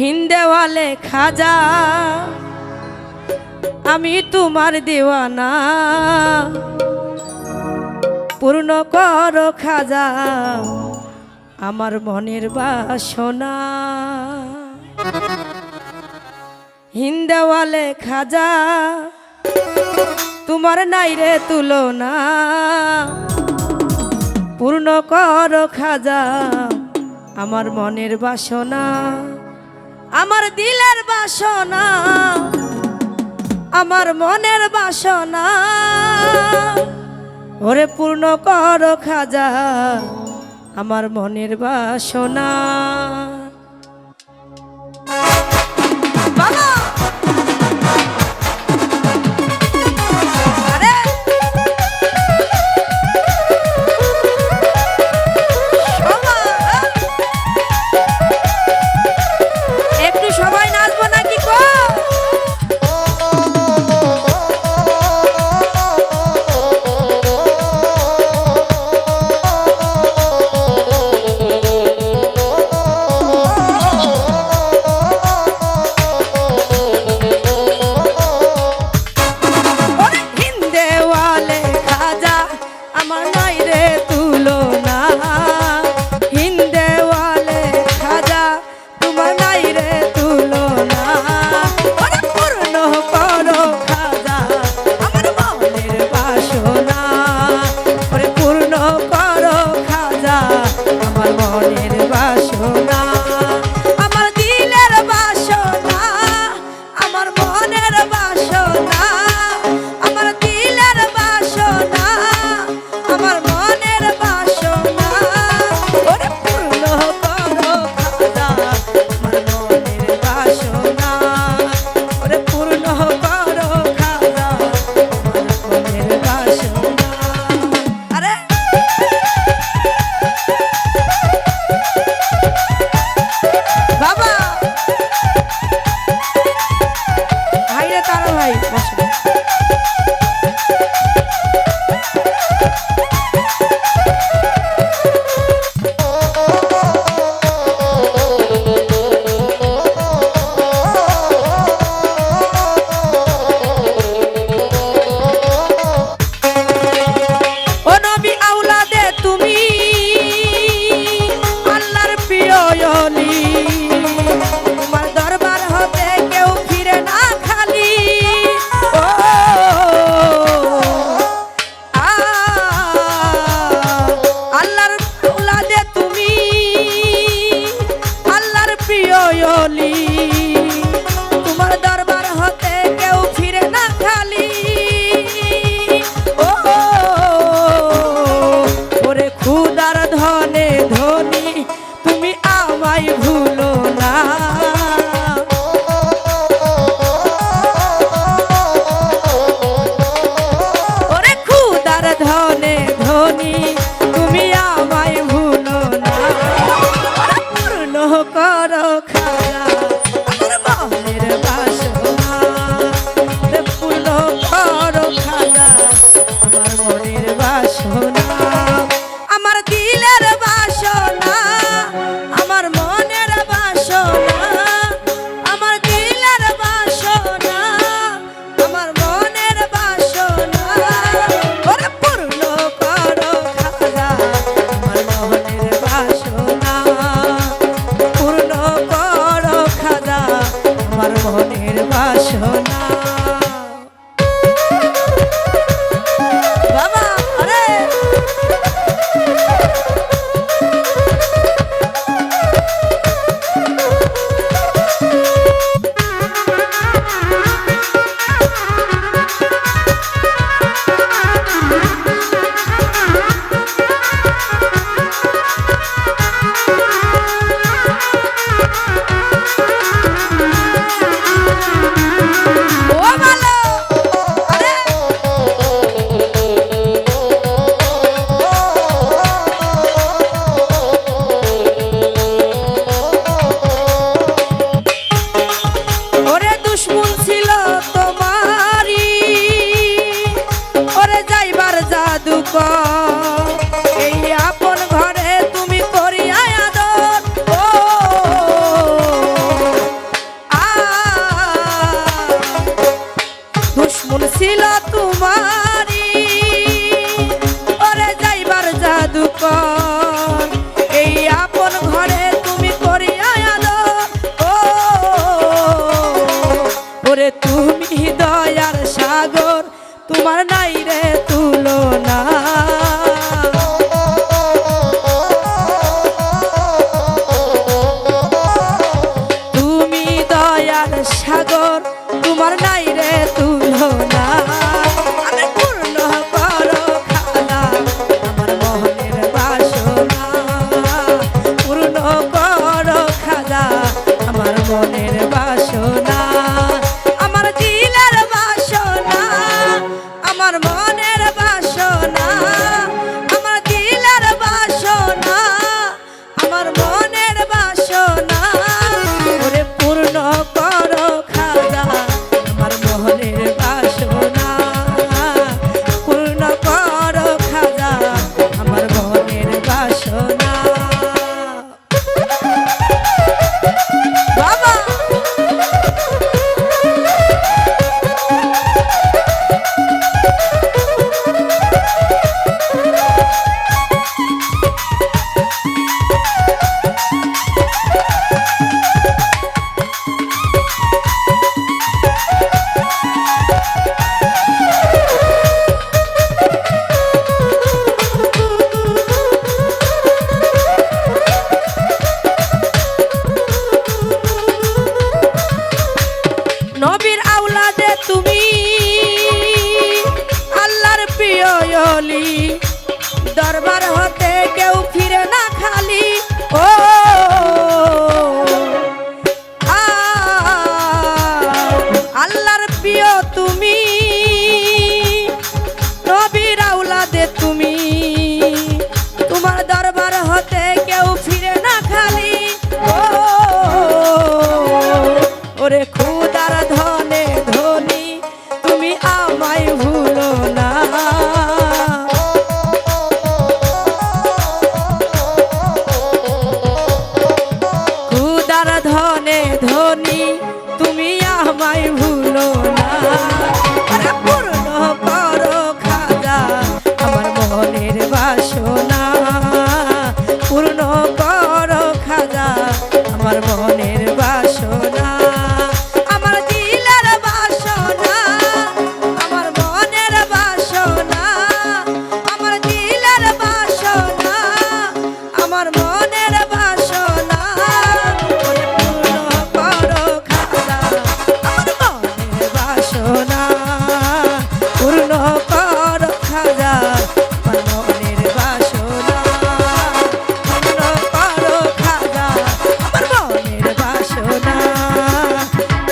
হিন্দেওয়ালে খাজা আমি তোমার দেওয়ানা, পূর্ণ করো খাজা আমার মনের বাসনা। হিন্দেওয়ালে খাজা তোমার নাই রে তুলনা, পূর্ণ করো খাজা আমার মনের বাসনা। আমার দিলের বাসনা, আমার মনের বাসনা, ওরে পূর্ণ করো খাজা আমার মনের বাসনা। তোমার নাই রে তুলনা। তুমি দয়ার সাগর, তোমার নাই রে তুলনা। আমি পূর্ণ করো খাজা আমার মনের বাসনা, পূর্ণ করো খাজা আমার মনের বাসনা, আমার দিলের বাসনা, আমার মনের বাসনা, আমার দিলের বাসনা, আমার মনের বাসনা। ওরে পূর্ণ করো খাজা আমার মনের বাসনা, পূর্ণ করো খাজা আমার মনের বাসনা। বাবা নবীর আওলাদে তুমি আল্লাহর প্রিয় ওলি, দরবার হতে কেউ ফিরে না খালি। ও আল্লাহর প্রিয় তুমি, নবীর আওলাদে তুমি, তোমার দরবার হতে কেউ ফিরে না খালি। ও ওরে খুদার ধনে ধনী তুমি আমায় ভুলো না। খুদার ধনে ধনী তুমি আমায় ভুলো না। আরে পূর্ণ করো খাজা আমার মনের বাসনা, পূর্ণ করো খাজা আমার মনের বাসনা, আমার দিলের বাসনা, আমার মনের বাসনা, আমার দিলের বাসনা, আমার মনের বাসনা। ওরে পূর্ণ করো খাজা আমার মনের বাসনা, পূর্ণ করো খাজা আমার মনের বাসনা, পূর্ণ করো খাজা আমার মনের বাসনা,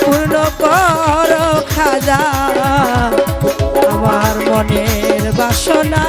পূর্ণ করো খাজা আমার মনের বাসনা।